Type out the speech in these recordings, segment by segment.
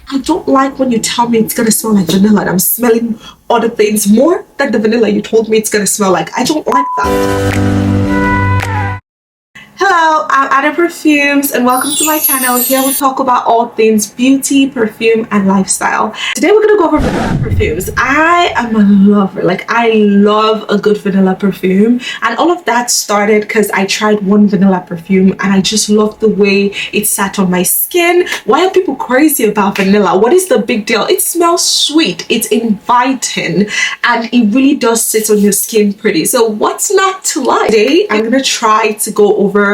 I don't like when you tell me it's gonna smell like vanilla and I'm smelling other things more than the vanilla you told me it's gonna smell like. I don't like that. Hello, I'm Ada Perfumes and welcome to my channel. Here we talk about all things beauty, perfume, and lifestyle. Today we're gonna go over vanilla perfumes. I am a lover, like I love a good vanilla perfume, and all of that started because I tried one vanilla perfume and I just loved the way it sat on my skin. Why are people crazy about vanilla? What is the big deal? It smells sweet, it's inviting, and it really does sit on your skin pretty. So what's not to like? Today I'm gonna try to go over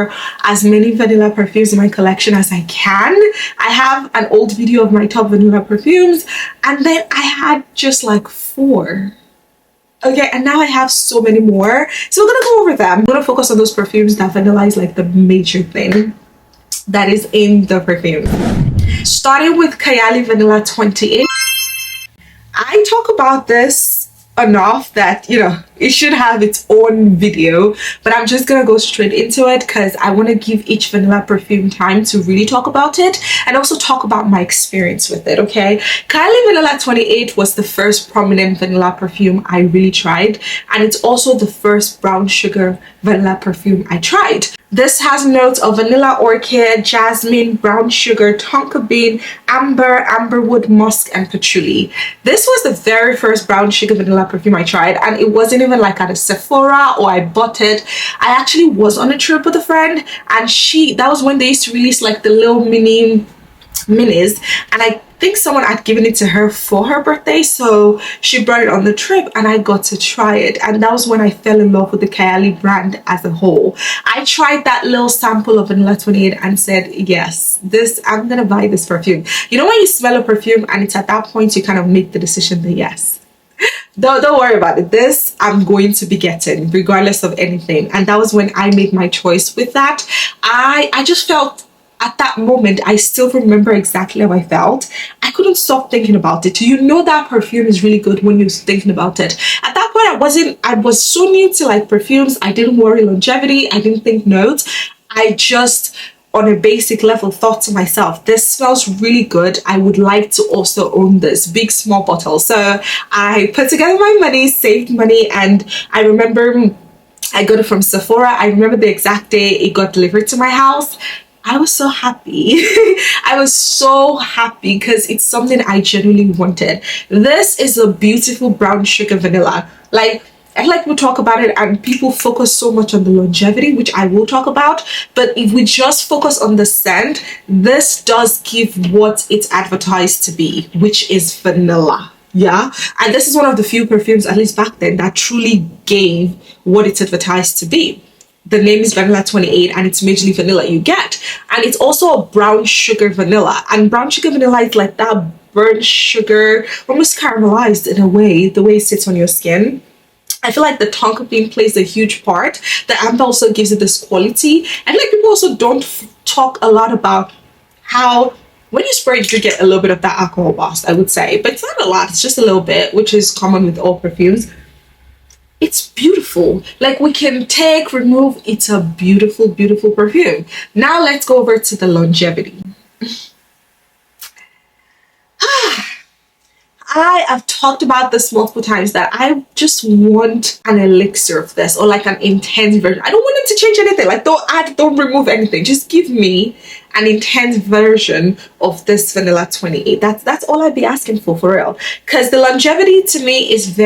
as many vanilla perfumes in my collection as I can. I have an old video of my top vanilla perfumes, and then I had just like 4. Okay, and now I have so many more. So we're gonna go over them. I'm gonna focus on those perfumes that vanilla is like the major thing that is in the perfume. Starting with Kayali Vanilla 28. I talk about this enough that, you know, it should have its own video, but I'm just gonna go straight into it because I want to give each vanilla perfume time to really talk about it and also talk about my experience with it. Okay, Kayali Vanilla 28 was the first prominent vanilla perfume I really tried, and it's also the first brown sugar vanilla perfume I tried. This has notes of vanilla orchid, jasmine, brown sugar, tonka bean, amber, amberwood, musk, and patchouli. This was the very first brown sugar vanilla perfume I tried, and it wasn't even like at a Sephora or I bought it. I actually was on a trip with a friend, and that was when they used to release like the little minis, and I think someone had given it to her for her birthday, so she brought it on the trip and I got to try it, and that was when I fell in love with the Kayali brand as a whole. I tried that little sample of Vanilla 28 and said, yes, I'm gonna buy this perfume. You know when you smell a perfume and it's at that point you kind of make the decision that yes, don't worry about it, this I'm going to be getting regardless of anything. And that was when I made my choice with that. I just felt at that moment, I still remember exactly how I felt. I couldn't stop thinking about it. You know that perfume is really good when you're thinking about it. At that point, I was so new to like perfumes. I didn't worry longevity. I didn't think notes. I just, on a basic level, thought to myself, this smells really good. I would like to also own this big, small bottle. So I put together my money, saved money, and I remember I got it from Sephora. I remember the exact day it got delivered to my house. I was so happy. I was so happy because it's something I genuinely wanted. This is a beautiful brown sugar vanilla. Like, I feel like we'll talk about it and people focus so much on the longevity, which I will talk about. But if we just focus on the scent, this does give what it's advertised to be, which is vanilla. Yeah, and this is one of the few perfumes, at least back then, that truly gave what it's advertised to be. The name is Vanilla 28 and it's majorly vanilla you get, and it's also a brown sugar vanilla, and brown sugar vanilla is like that burnt sugar, almost caramelized in a way, the way it sits on your skin. I feel like the tonka bean plays a huge part. The amber also gives it this quality, and like people also don't talk a lot about how when you spray it you get a little bit of that alcohol burst, I would say, but it's not a lot, it's just a little bit, which is common with all perfumes. It's beautiful. Like we can take, remove, it's a beautiful, beautiful perfume. Now let's go over to the longevity. I have talked about this multiple times that I just want an elixir of this, or like an intense version. I don't want it to change anything. Like don't add, don't remove anything. Just give me an intense version of this Vanilla 28. That's all I'd be asking for real. Because the longevity to me is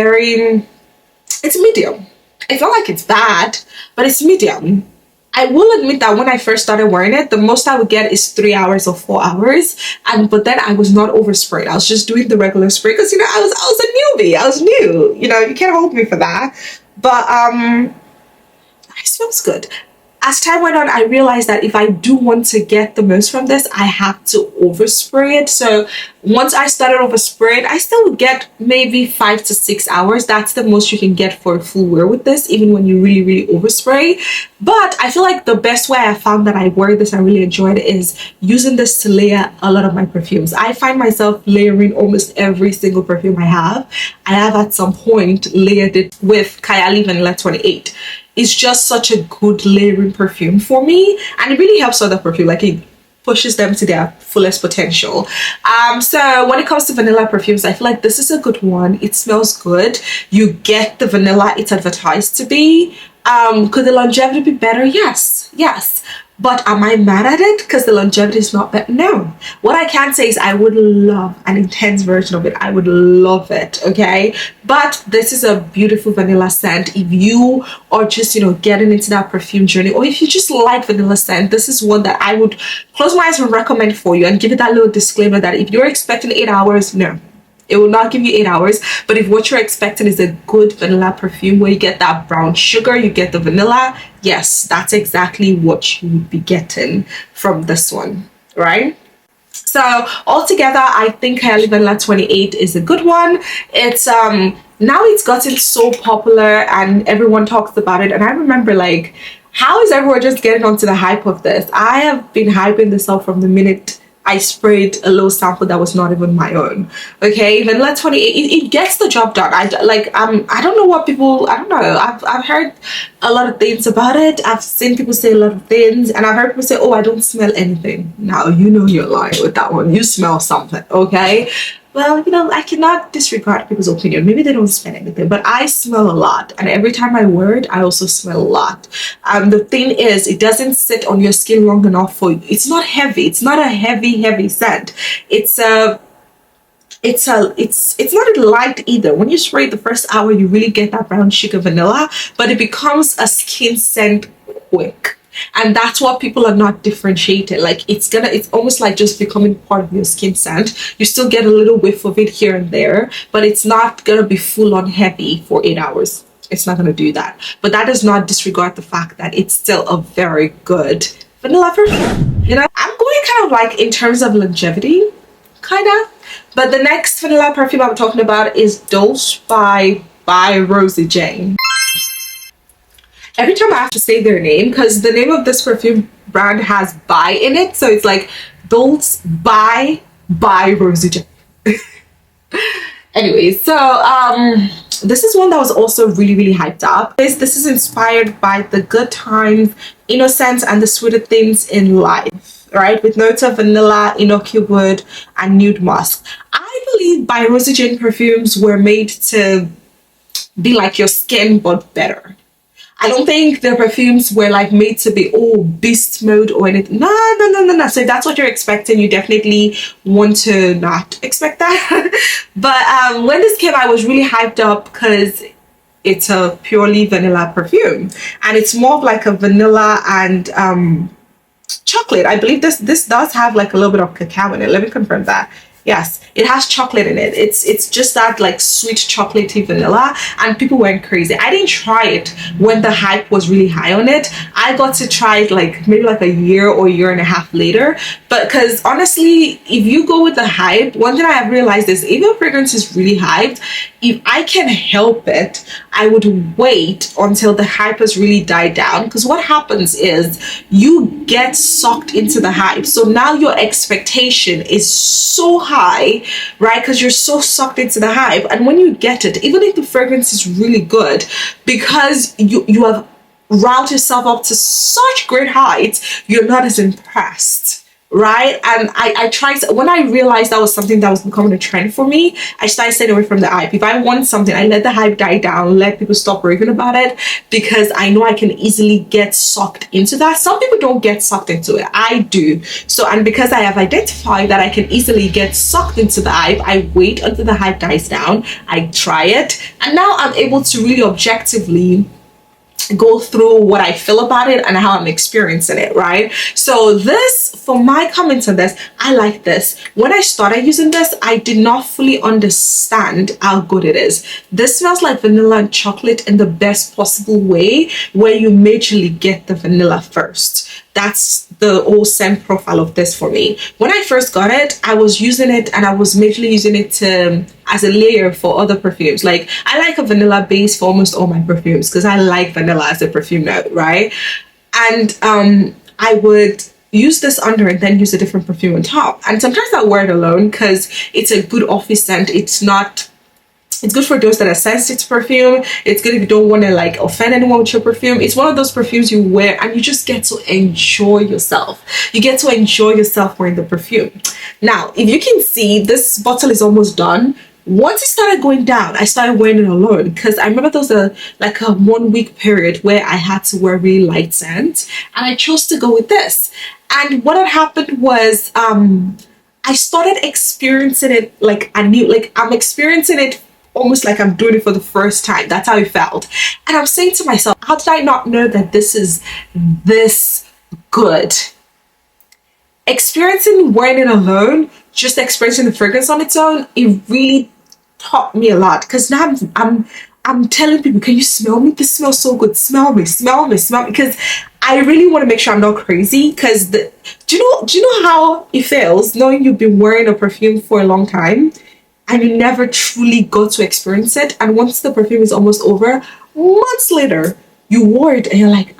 it's medium. It's not like it's bad, but it's medium. I will admit that when I first started wearing it, the most I would get is 3 hours or 4 hours, but then I was not oversprayed. I was just doing the regular spray because, you know, I was a newbie. I was new. You know, you can't hold me for that. But it smells good. As time went on, I realized that if I do want to get the most from this, I have to overspray it. So once I started overspraying, I still would get maybe 5 to 6 hours. That's the most you can get for a full wear with this, even when you really, really overspray. But I feel like the best way I found that I wear this, I really enjoyed, is using this to layer a lot of my perfumes. I find myself layering almost every single perfume I have. I have at some point layered it with Kayali Vanilla 28. It's just such a good layering perfume for me, and it really helps other perfume. Like it pushes them to their fullest potential. So when it comes to vanilla perfumes, I feel like this is a good one. It smells good. You get the vanilla it's advertised to be. Could the longevity be better? Yes. But am I mad at it because the longevity is not better? No. What I can say is I would love an intense version of it. I would love it, okay? But this is a beautiful vanilla scent. If you are just, getting into that perfume journey, or if you just like vanilla scent, this is one that I would close my eyes and recommend for you, and give it that little disclaimer that if you're expecting 8 hours, no. It will not give you 8 hours. But if what you're expecting is a good vanilla perfume where you get that brown sugar, you get the vanilla, yes, that's exactly what you would be getting from this one, right? So altogether, I think Kayali Vanilla 28 is a good one. It's now it's gotten so popular and everyone talks about it. And I remember, like, how is everyone just getting onto the hype of this? I have been hyping this up from the minute I sprayed a little sample that was not even my own. Okay, Vanilla 28, it gets the job done. I don't know what people, I don't know. I've heard a lot of things about it. I've seen people say a lot of things, and I've heard people say, oh, I don't smell anything. Now, you're lying with that one. You smell something, okay? Well, I cannot disregard people's opinion. Maybe they don't smell anything, but I smell a lot. And every time I wear it, I also smell a lot. The thing is, it doesn't sit on your skin long enough for you. It's not heavy. It's not a heavy scent. It's not a light either. When you spray it the first hour, you really get that brown sugar vanilla, but it becomes a skin scent quick. And that's what people are not differentiating. Like, it's almost like just becoming part of your skin scent. You still get a little whiff of it here and there, but it's not gonna be full on heavy for 8 hours. It's not gonna do that. But that does not disregard the fact that it's still a very good vanilla perfume. I'm going kind of like in terms of longevity, kinda. But the next vanilla perfume I'm talking about is Dulce by Rosie Jane. Every time I have to say their name, because the name of this perfume brand has by in it, so it's like Dulce by Rosie Jane. Anyway, so this is one that was also really hyped up. This is inspired by the good times, innocence, and the sweeter things in life, right? With notes of vanilla, enoki wood, and nude musk. I believe by Rosie Jane perfumes were made to be like your skin, but better. I don't think the perfumes were like made to be beast mode or anything. No. So if that's what you're expecting, you definitely want to not expect that. But when this came, I was really hyped up because it's a purely vanilla perfume, and it's more of like a vanilla and chocolate. I believe this does have like a little bit of cacao in it. Let me confirm that. Yes, it has chocolate in it. It's just that like sweet chocolatey vanilla, and people went crazy. I didn't try it when the hype was really high on it. I got to try it like maybe like a year or a year and a half later. But because honestly, if you go with the hype, one thing I have realized is even fragrance is really hyped, if I can help it, I would wait until the hype has really died down. Because what happens is you get sucked into the hype. So now your expectation is so high, right? Because you're so sucked into the hype. And when you get it, even if the fragrance is really good, because you have riled yourself up to such great heights, you're not as impressed. Right? And I tried, when I realized that was something that was becoming a trend for me, I started staying away from the hype. If I want something, I let the hype die down, let people stop raving about it, because I know I can easily get sucked into that. Some people don't get sucked into it. I do. So, and because I have identified that I can easily get sucked into the hype, I wait until the hype dies down, I try it, and now I'm able to really objectively go through what I feel about it and how I'm experiencing it, right? So this, for my comments on this, I like this. When I started using this, I did not fully understand how good it is. This smells like vanilla and chocolate in the best possible way, where you majorly get the vanilla first. That's the whole scent profile of this for me. When I first got it, I was using it, and I was majorly using it as a layer for other perfumes. Like, I like a vanilla base for almost all my perfumes because I like vanilla as a perfume note, right? And I would use this under and then use a different perfume on top. And sometimes I wear it alone because it's a good office scent. It's not It's good for those that are sensitive to perfume. It's good if you don't want to like offend anyone with your perfume. It's one of those perfumes you wear and you just get to enjoy yourself. You get to enjoy yourself wearing the perfume. Now, if you can see, this bottle is almost done. Once it started going down, I started wearing it alone because I remember there was like a 1 week period where I had to wear really light scents, and I chose to go with this. And what had happened was I started experiencing it like I'm experiencing it almost like I'm doing it for the first time. That's how it felt. And I'm saying to myself, how did I not know that this is this good? Experiencing wearing it alone, just experiencing the fragrance on its own, it really taught me a lot. Because now I'm telling people, can you smell me? This smells so good. Smell me, smell me, smell me. Because I really want to make sure I'm not crazy. Because do you know how it feels knowing you've been wearing a perfume for a long time and you never truly got to experience it, and once the perfume is almost over, months later you wore it and you're like,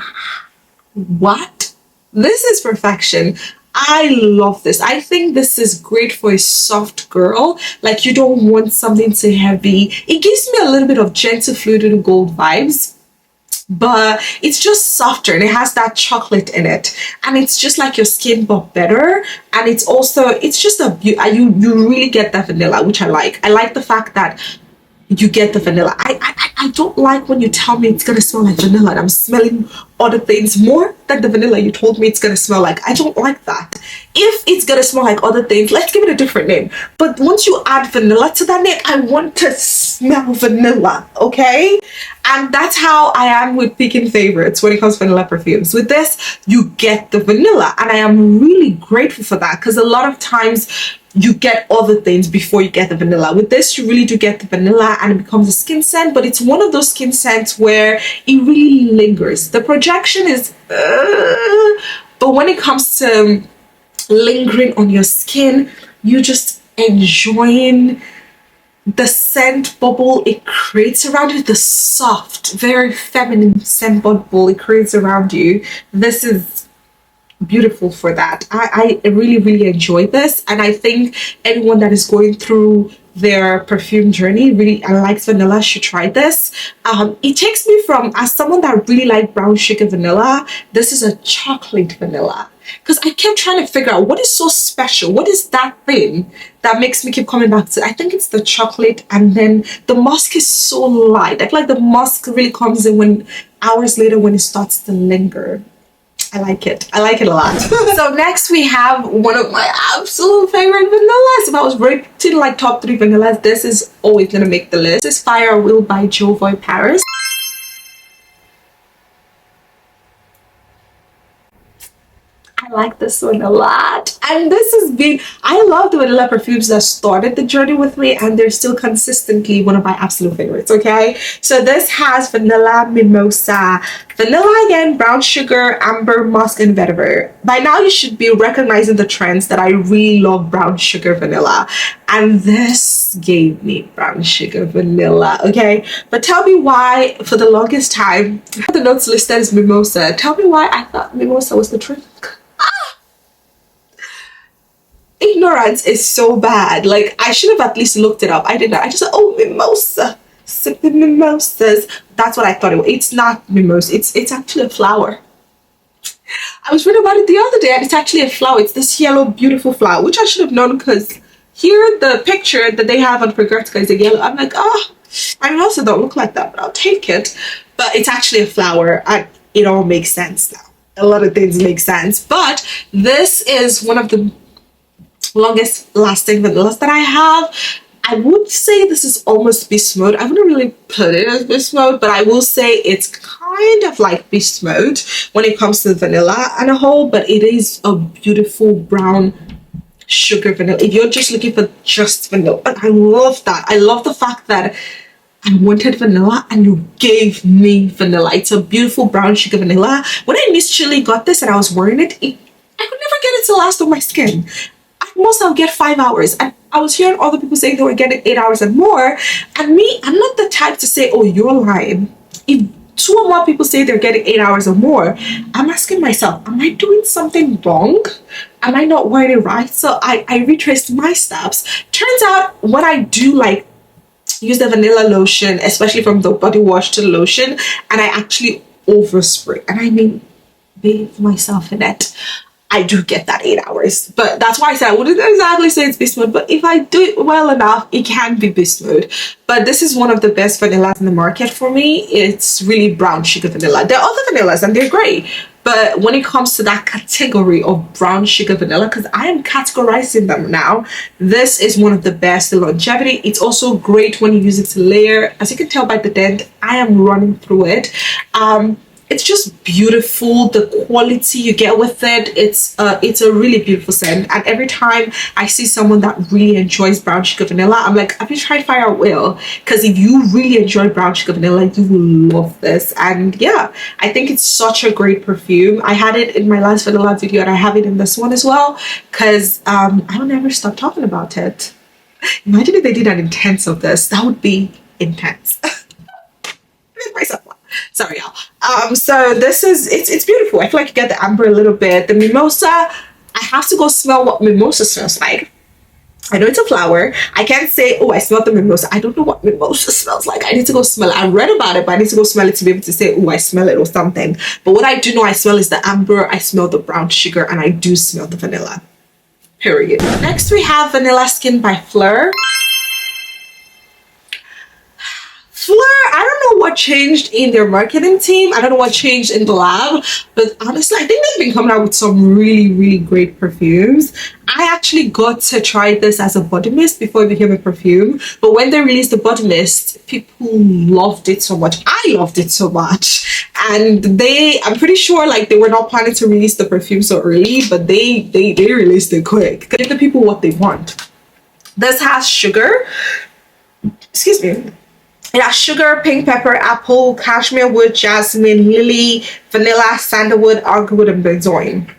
what? This is perfection. I love this. I think this is great for a soft girl. Like, you don't want something too heavy. It gives me a little bit of gentle fluid gold vibes, but it's just softer and it has that chocolate in it, and it's just like your skin but better. And it's also, it's just you really get that vanilla, which I like the fact that you get the vanilla. I don't like when you tell me it's gonna smell like vanilla and I'm smelling other things more than the vanilla you told me it's gonna smell like. I don't like that. If it's gonna smell like other things, let's give it a different name. But once you add vanilla to that name, I want to smell vanilla, okay? And that's how I am with picking favorites when it comes to vanilla perfumes. With this, you get the vanilla, and I am really grateful for that, because a lot of times you get other things before you get the vanilla. With this, you really do get the vanilla and it becomes a skin scent, but it's one of those skin scents where it really lingers. The projection is but when it comes to lingering on your skin, you just enjoying the scent bubble it creates around you, the soft, very feminine scent bubble it creates around you. This is beautiful for that. I really enjoy this, and I think anyone that is going through their perfume journey really and likes vanilla should try this. It takes me from, as someone that really liked brown sugar vanilla, this is a chocolate vanilla, because I kept trying to figure out what is so special, what is that thing that makes me keep coming back to. I think it's the chocolate, and then the musk is so light. I feel like the musk really comes in when hours later when it starts to linger. I like it a lot. So next we have one of my absolute favorite vanillas. If I was rating like top 3 vanillas, this is always gonna make the list. This is Fire Will by Jovoy Paris. I like this one a lot, and this has been, I love the vanilla perfumes that started the journey with me, and they're still consistently one of my absolute favorites. Okay, so this has vanilla, mimosa, vanilla again, brown sugar, amber, musk, and vetiver. By now you should be recognizing the trends that I really love brown sugar vanilla, and this gave me brown sugar vanilla. Okay, but tell me why for the longest time the notes listed as mimosa. Tell me why I thought mimosa was the drink. Ignorance is so bad. Like, I should have at least looked it up. I did not. I just said, oh, mimosa, sipping mimosas. That's what I thought it was. It's not mimosa. It's actually a flower. I was reading about it the other day, and it's actually a flower. It's this yellow, beautiful flower, which I should have known, because here the picture that they have on Progretica is a yellow. I'm like, oh, I mimosa don't look like that, but I'll take it. But it's actually a flower, and it all makes sense now. A lot of things make sense. But this is one of the longest lasting vanillas that I have. I would say this is almost beast mode. I wouldn't really put it as beast mode, but I will say it's kind of like beast mode when it comes to the vanilla and a whole, but it is a beautiful brown sugar vanilla. If you're just looking for just vanilla, I love that. I love the fact that I wanted vanilla and you gave me vanilla. It's a beautiful brown sugar vanilla. When I initially got this and I was wearing it, I could never get it to last on my skin. At most I'll get 5 hours, and I was hearing other people saying they were getting 8 hours and more, and me, I'm not the type to say, oh, you're lying. If 2 or more people say they're getting 8 hours or more, I'm asking myself, am I doing something wrong? Am I not wearing it right? So I retraced my steps. Turns out when I do like use the vanilla lotion, especially from the body wash to the lotion, and I actually overspray, and I mean bathe myself in it. I do get that 8 hours, but that's why I said I wouldn't exactly say it's beast mode, but if I do it well enough, it can be beast mode. But this is one of the best vanillas in the market for me. It's really brown sugar vanilla. There are other vanillas and they're great, but when it comes to that category of brown sugar vanilla, because I am categorizing them now, this is one of the best. The longevity, it's also great when you use it to layer. As you can tell by the dent, I am running through it. It's just beautiful. The quality you get with it, it's a really beautiful scent. And every time I see someone that really enjoys brown sugar vanilla, I'm like, have you tried Fire Wheel? Because if you really enjoy brown sugar vanilla, you will love this. And yeah, I think it's such a great perfume. I had it in my last vanilla video and I have it in this one as well, because I don't ever stop talking about it. Imagine if they did an intense of this. That would be intense. Make myself laugh. Sorry, y'all. So this is, it's beautiful. I feel like you get the amber a little bit. The mimosa, I have to go smell what mimosa smells like. I know it's a flower. I can't say, oh, I smelled the mimosa. I don't know what mimosa smells like. I need to go smell it. I read about it, but I need to go smell it to be able to say, oh, I smell it or something. But what I do know I smell is the amber, I smell the brown sugar, and I do smell the vanilla. Period. Next we have Vanilla Skin by Phlur. Phlur, I don't know what changed in their marketing team. I don't know what changed in the lab, but honestly, I think they've been coming out with some really, really great perfumes. I actually got to try this as a body mist before it became a perfume, but when they released the body mist, people loved it so much. I loved it so much, and I'm pretty sure like they were not planning to release the perfume so early, but they released it quick. Give the people what they want. This has sugar. Excuse me. It has sugar, pink pepper, apple, cashmere wood, jasmine, lily, vanilla, sandalwood, argwood, and benzoin.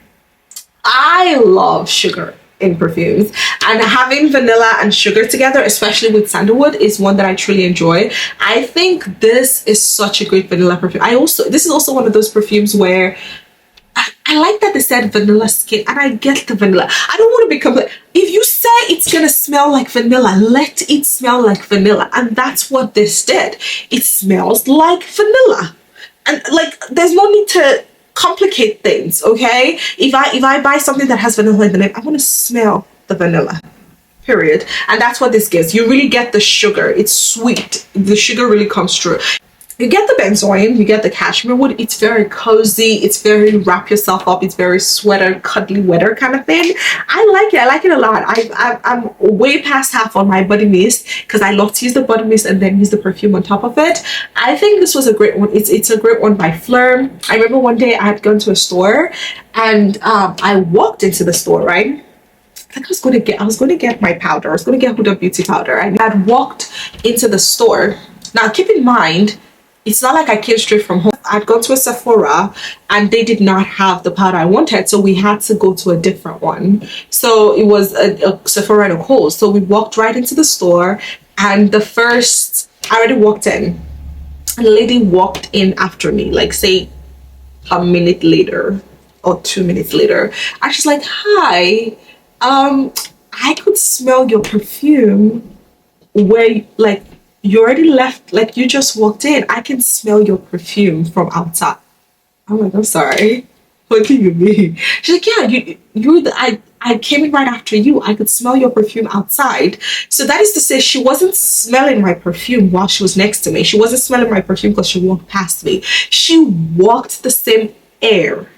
I love sugar in perfumes, and having vanilla and sugar together, especially with sandalwood, is one that I truly enjoy. I think this is such a great vanilla perfume. This is also one of those perfumes where I like that they said vanilla skin, and I get the vanilla. I don't want to become like, if you say it's gonna smell like vanilla, let it smell like vanilla. And that's what this did. It smells like vanilla, and like there's no need to complicate things. Okay, if I buy something that has vanilla in the name, I want to smell the vanilla, period. And that's what this gives. You really get the sugar. It's sweet. The sugar really comes through. You get the benzoin, you get the cashmere wood. It's very cozy, it's very wrap yourself up, it's very sweater, cuddly weather kind of thing. I like it a lot. I'm way past half on my body mist because I love to use the body mist and then use the perfume on top of it. I think this was a great one. It's a great one by Phlur. I remember one day I had gone to a store and I walked into the store, right? I was going to get my powder. I was going to get Huda Beauty powder. And I had walked into the store. Now keep in mind, it's not like I came straight from home. I'd gone to a Sephora and they did not have the powder I wanted, so we had to go to a different one. So it was a Sephora and a Kohl's. So we walked right into the store, and I already walked in, and the lady walked in after me, like say a minute later or 2 minutes later, and she's like, hi, I could smell your perfume where like you already left, like you just walked in. I can smell your perfume from outside. I'm like, I'm sorry, what do you mean? She's like, yeah, I came in right after you. I could smell your perfume outside. So that is to say, she wasn't smelling my perfume while she was next to me. She wasn't smelling my perfume because she walked past me. She walked the same air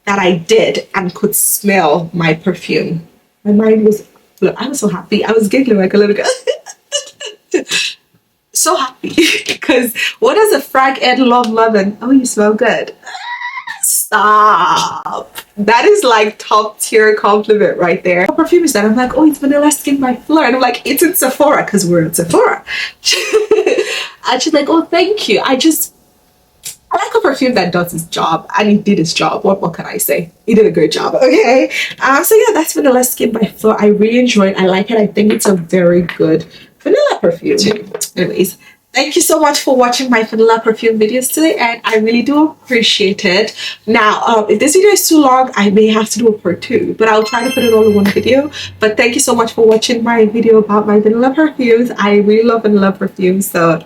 that I did and could smell my perfume. My mind was, look, I was so happy. I was giggling like a little girl. So happy because what does a frag ed love more than, oh, you smell good? Stop. That is like top tier compliment right there. What perfume is that? I'm like, oh, it's Vanilla Skin by Phlur, and I'm like, it's in Sephora because we're in Sephora. And she's like, oh, thank you. I like a perfume that does its job, and it did its job. What can I say? It did a great job. Okay. So yeah, that's Vanilla Skin by Phlur. I really enjoy it. I like it. I think it's a very good vanilla perfume. Anyways, Thank you so much for watching my vanilla perfume videos today, and I really do appreciate it. Now, if this video is too long, I may have to do a part 2, but I'll try to put it all in one video. But thank you so much for watching my video about my vanilla perfumes. I really love vanilla perfumes, so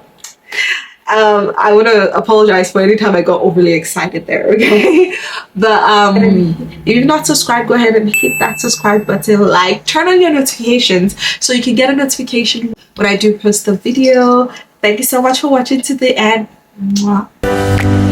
I want to apologize for any time I got overly excited there, okay? But if you've not subscribed, go ahead and hit that subscribe button, like, turn on your notifications so you can get a notification when I do post a video. Thank you so much for watching to the end. Mwah.